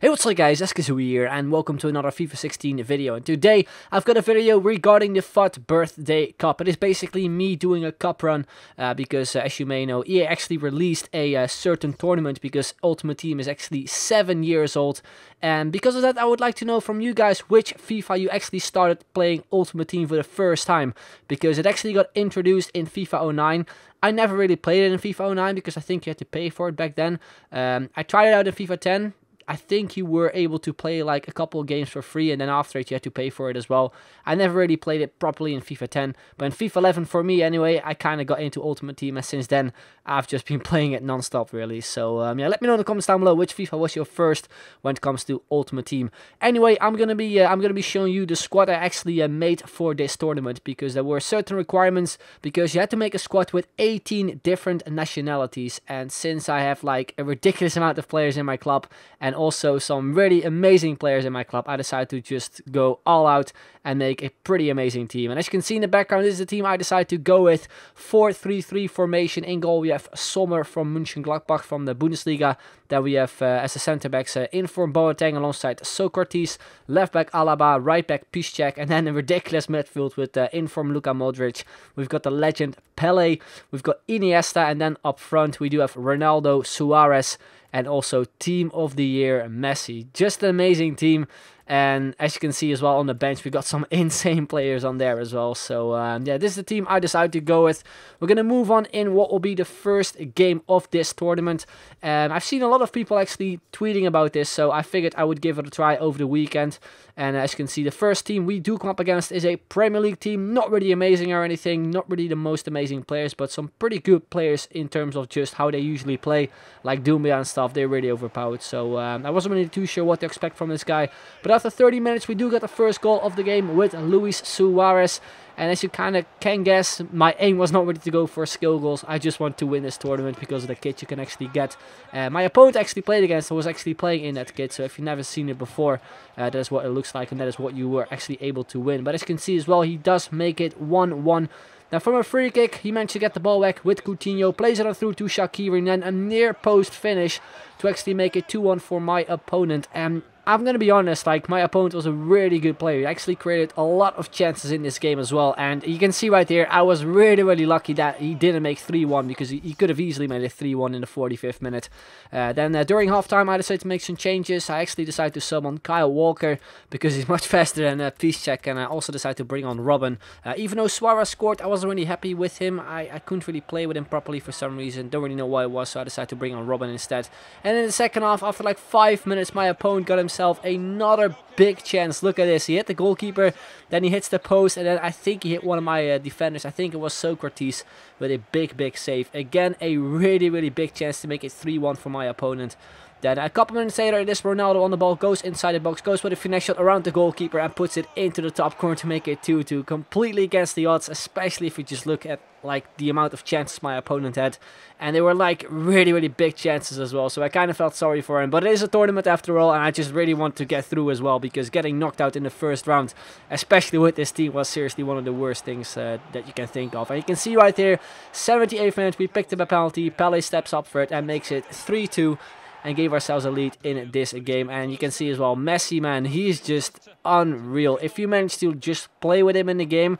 Hey, what's up guys, Eskizoo here and welcome to another FIFA 16 video. And today I've got a video regarding the FUT Birthday Cup. It is basically me doing a cup run because as you may know, EA actually released a certain tournament because Ultimate Team is actually 7 years old. And because of that, I would like to know from you guys which FIFA you actually started playing Ultimate Team for the first time. Because it actually got introduced in FIFA 09. I never really played it in FIFA 09 because I think you had to pay for it back then. I tried it out in FIFA 10. I think you were able to play like a couple of games for free, and then after it you had to pay for it as well. I never really played it properly in FIFA 10, but in FIFA 11 for me anyway, I kind of got into Ultimate Team, and since then I've just been playing it non-stop really. So yeah, let me know in the comments down below which FIFA was your first when it comes to Ultimate Team. Anyway, I'm gonna be showing you the squad I actually made for this tournament, because there were certain requirements, because you had to make a squad with 18 different nationalities, and since I have like a ridiculous amount of players in my club and also some really amazing players in my club, I decided to just go all out and make a pretty amazing team. And as you can see in the background, this is the team I decided to go with. 4-3-3 formation. In goal we have Sommer from Mönchengladbach from the Bundesliga. Then we have as a centre backs Inform Boateng alongside Socrates, left back Alaba, right back Piszczek, and then a ridiculous midfield with Inform Luka Modric. We've got the legend Pelé, we've got Iniesta, and then up front we do have Ronaldo, Suarez, and also Team of the Year Messi. Just an amazing team. And as you can see as well on the bench, we got some insane players on there as well. So yeah, this is the team I decided to go with. We're going to move on in what will be the first game of this tournament. I've seen a lot of people actually tweeting about this, so I figured I would give it a try over the weekend. And as you can see, the first team we do come up against is a Premier League team. Not really amazing or anything, not really the most amazing players, but some pretty good players in terms of just how they usually play, like Doumbia and stuff. They're really overpowered, so I wasn't really too sure what to expect from this guy. But after 30 minutes, we do get the first goal of the game with Luis Suarez. And as you kind of can guess, my aim was not really to go for skill goals. I just want to win this tournament because of the kit you can actually get. My opponent actually played against, I was actually playing in that kit. So if you've never seen it before, that is what it looks like. And that is what you were actually able to win. But as you can see as well, he does make it 1-1. Now from a free kick, he managed to get the ball back with Coutinho, plays it on through to Shaqiri, and then a near post finish to actually make it 2-1 for my opponent. And I'm going to be honest, like, my opponent was a really good player. He actually created a lot of chances in this game as well. And you can see right there, I was really lucky that he didn't make 3-1, because he could have easily made it 3-1 in the 45th minute. Then during halftime, I decided to make some changes. I actually decided to sub on Kyle Walker because he's much faster than Piszczek. And I also decided to bring on Robben. Even though Suarez scored, I wasn't really happy with him. I couldn't really play with him properly for some reason. Don't really know why it was, so I decided to bring on Robben instead. And in the second half, after like 5 minutes, my opponent got himself another big chance. Look at this. He hit the goalkeeper, then he hits the post, and then I think he hit one of my defenders. I think it was Socrates with a big save. Again, a really big chance to make it 3-1 for my opponent. Then a couple minutes later, this Ronaldo on the ball goes inside the box, goes for the finesse shot around the goalkeeper and puts it into the top corner to make it 2-2. Completely against the odds, especially if you just look at like the amount of chances my opponent had. And they were like really big chances as well, so I kind of felt sorry for him. But it is a tournament after all, and I just really want to get through as well, because getting knocked out in the first round, especially with this team, was seriously one of the worst things that you can think of. And you can see right here, 78th minute, we picked up a penalty. Pelé steps up for it and makes it 3-2. And gave ourselves a lead in this game. And you can see as well, Messi, man, he's just unreal. If you manage to just play with him in the game,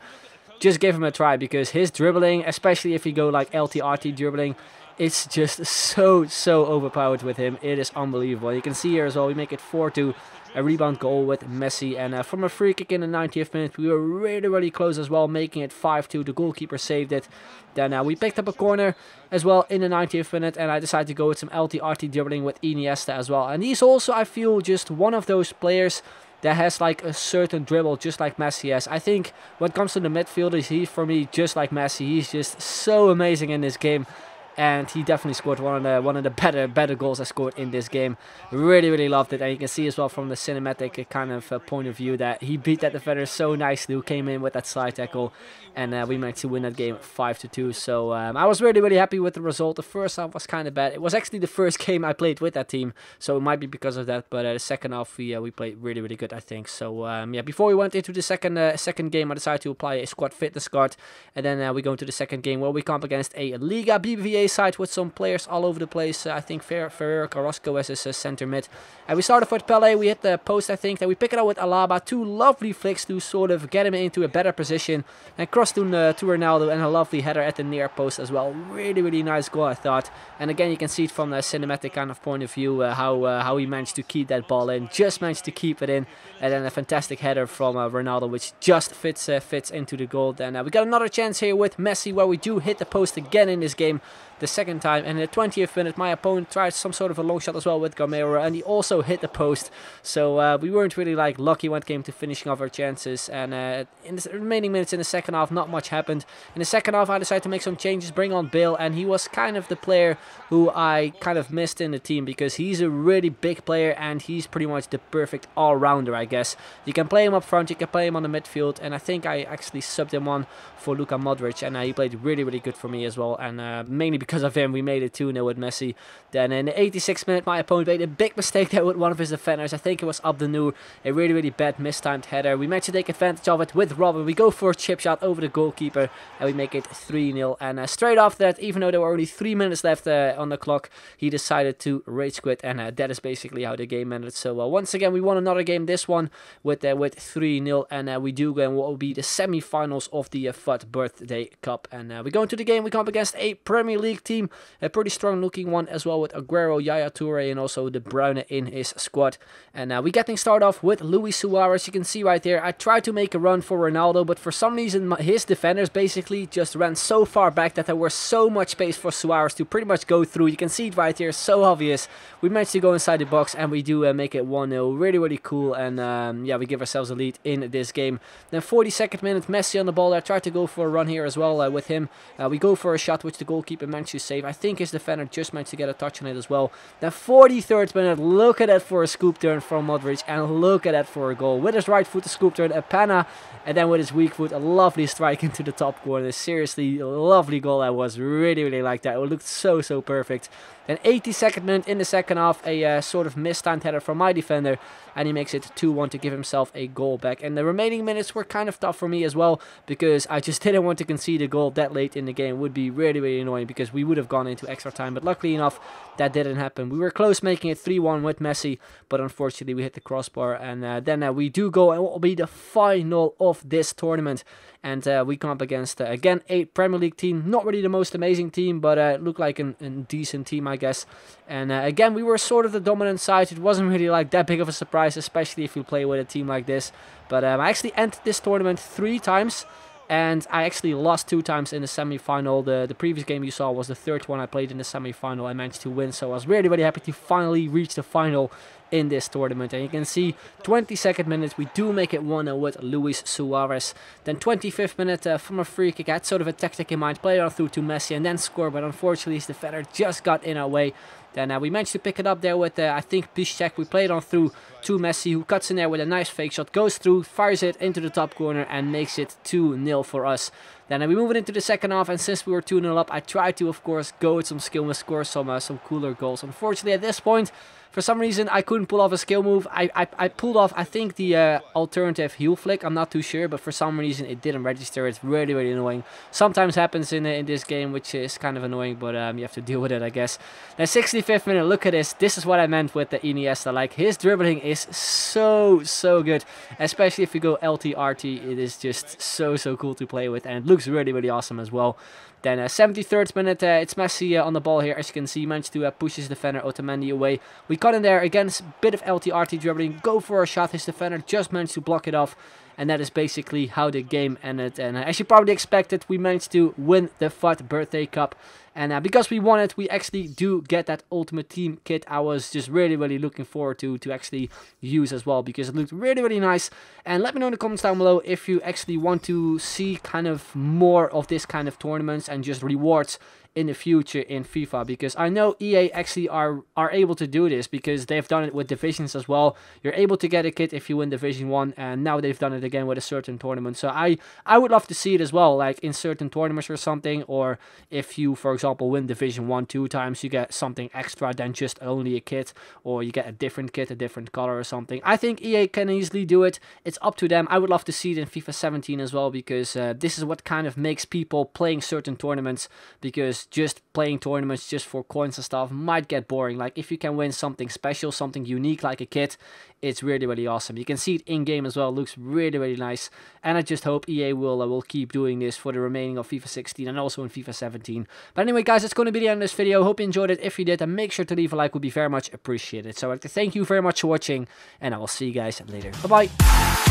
just give him a try, because his dribbling, especially if you go like LT-RT dribbling, it's just so overpowered with him. It is unbelievable. You can see here as well, we make it 4-2. A rebound goal with Messi, and from a free kick in the 90th minute, we were really close as well, making it 5-2. The goalkeeper saved it. Then we picked up a corner as well in the 90th minute, and I decided to go with some LT-RT dribbling with Iniesta as well. And he's also, I feel, just one of those players that has like a certain dribble, just like Messi has. I think when it comes to the midfielders, he's for me just like Messi. He's just so amazing in this game. And he definitely scored one of the better goals I scored in this game. Really loved it. And you can see as well from the cinematic kind of point of view that he beat that defender so nicely, who came in with that slide tackle. And we managed to win that game 5-2. So I was really happy with the result. The first half was kind of bad. It was actually the first game I played with that team, so it might be because of that. But the second half we played really good, I think. So yeah, before we went into the second game, I decided to apply a squad fitness card. And then we go into the second game where we come up against a Liga BBVA side with some players all over the place. I think Ferrer Carrasco as his center mid. And we started with Pelé. We hit the post, I think. Then we pick it up with Alaba. 2 lovely flicks to sort of get him into a better position. And cross to Ronaldo, and a lovely header at the near post as well. Really, really nice goal, I thought. And again, you can see it from the cinematic kind of point of view how he managed to keep that ball in. Just managed to keep it in. And then a fantastic header from Ronaldo, which just fits into the goal. Then we got another chance here with Messi, where we do hit the post again in this game. The second time, and in the 20th minute my opponent tried some sort of a long shot as well with Gamero, and he also hit the post. So we weren't really like lucky when it came to finishing off our chances. And in the remaining minutes in the second half, not much happened. In the second half I decided to make some changes, bring on Bale, and he was kind of the player who I kind of missed in the team, because he's a really big player and he's pretty much the perfect all-rounder, I guess. You can play him up front, you can play him on the midfield, and I think I actually subbed him on for Luka Modric, and he played really, really good for me as well. And mainly because of him, we made it 2-0 with Messi. Then in the 86th minute, my opponent made a big mistake there with one of his defenders. I think it was Abdennour, a really, really bad mistimed header. We managed to take advantage of it with Robin. We go for a chip shot over the goalkeeper, and we make it 3-0. And straight after that, even though there were only 3 minutes left on the clock, he decided to rage quit, and that is basically how the game ended. So once again, we won another game, this one with 3-0, and we do go in what will be the semi-finals of the FUT Birthday Cup. And we go into the game, we come up against a Premier League team, a pretty strong looking one as well, with Aguero, Yaya Toure, and also De Bruyne in his squad. And we getting started off with Luis Suarez. You can see right there, I tried to make a run for Ronaldo, but for some reason his defenders basically just ran so far back that there was so much space for Suarez to pretty much go through. You can see it right here, so obvious. We managed to go inside the box, and we do make it 1-0. Really, really cool. And yeah, we give ourselves a lead in this game. Then 42nd minute, Messi on the ball. I tried to go for a run here as well with him. We go for a shot which the goalkeeper managed to save. I think his defender just managed to get a touch on it as well. Then 43rd minute, look at that for a scoop turn from Modric, and look at that for a goal. With his right foot, a scoop turn, a panna, and then with his weak foot, a lovely strike into the top corner. Seriously, a lovely goal that was. Really, really like that. It looked so, so perfect. Then 82nd minute in the second half, a sort of mistimed header from my defender, and he makes it 2-1 to give himself a goal back. And the remaining minutes were kind of tough for me as well, because I just didn't want to concede a goal that late in the game. It would be really, really annoying, because we would have gone into extra time, but luckily enough, that didn't happen. We were close making it 3-1 with Messi, but unfortunately we hit the crossbar, and then we do go, and what will be the final of this tournament. And we come up against, again, a Premier League team. Not really the most amazing team, but it looked like a decent team, I guess. And again, we were sort of the dominant side. It wasn't really like that big of a surprise, especially if you play with a team like this. But I actually entered this tournament 3 times. And I actually lost 2 times in the semi-final. The previous game you saw was the 3rd one I played in the semi-final. I managed to win, so I was really, really happy to finally reach the final in this tournament. And you can see 22nd minute, we do make it 1-0 with Luis Suarez. Then 25th minute from a free kick. I had sort of a tactic in mind, play it on through to Messi and then score, but unfortunately his defender just got in our way. Then we managed to pick it up there with, I think, Piszczek. We played on through to Messi, who cuts in there with a nice fake shot, goes through, fires it into the top corner, and makes it 2-0 for us. Then we move it into the second half, and since we were 2-0 up, I tried to, of course, go with some skill and score some cooler goals. Unfortunately, at this point, for some reason, I couldn't pull off a skill move. I pulled off, I think, the alternative heel flick. I'm not too sure, but for some reason, it didn't register. It's really, really annoying. Sometimes happens in this game, which is kind of annoying, but you have to deal with it, I guess. Then 65th minute, look at this. This is what I meant with the Iniesta. Like, his dribbling is so, so good. Especially if you go LT-RT, it is just so, so cool to play with, and it looks really, really awesome as well. Then 73rd minute, it's Messi on the ball here. As you can see, he managed to push his defender Otamendi away. We got in there, again, a bit of LT-RT dribbling, go for a shot. His defender just managed to block it off. And that is basically how the game ended. And as you probably expected, we managed to win the FUT Birthday Cup. And because we won it, we actually do get that Ultimate Team kit. I was just really, really looking forward to actually use as well, because it looked really, really nice. And let me know in the comments down below if you actually want to see kind of more of this kind of tournaments and just rewards in the future in FIFA, because I know EA actually are able to do this, because they've done it with divisions as well. You're able to get a kit if you win Division 1, and now they've done it again with a certain tournament. So I would love to see it as well, like in certain tournaments or something, or if you, for example, win Division 1 2 times, you get something extra than just only a kit, or you get a different kit, a different color or something. I think EA can easily do it. It's up to them. I would love to see it in FIFA 17 as well, because this is what kind of makes people playing certain tournaments, because because just playing tournaments just for coins and stuff might get boring. Like if you can win something special, something unique like a kit, it's really, really awesome. You can see it in game as well. It looks really, really nice, and I just hope EA will keep doing this for the remaining of FIFA 16 and also in FIFA 17. But anyway, guys, that's going to be the end of this video. Hope you enjoyed it. If you did, then make sure to leave a like. Would be very much appreciated. So I'd like to thank you very much for watching, and I will see you guys later. Bye bye.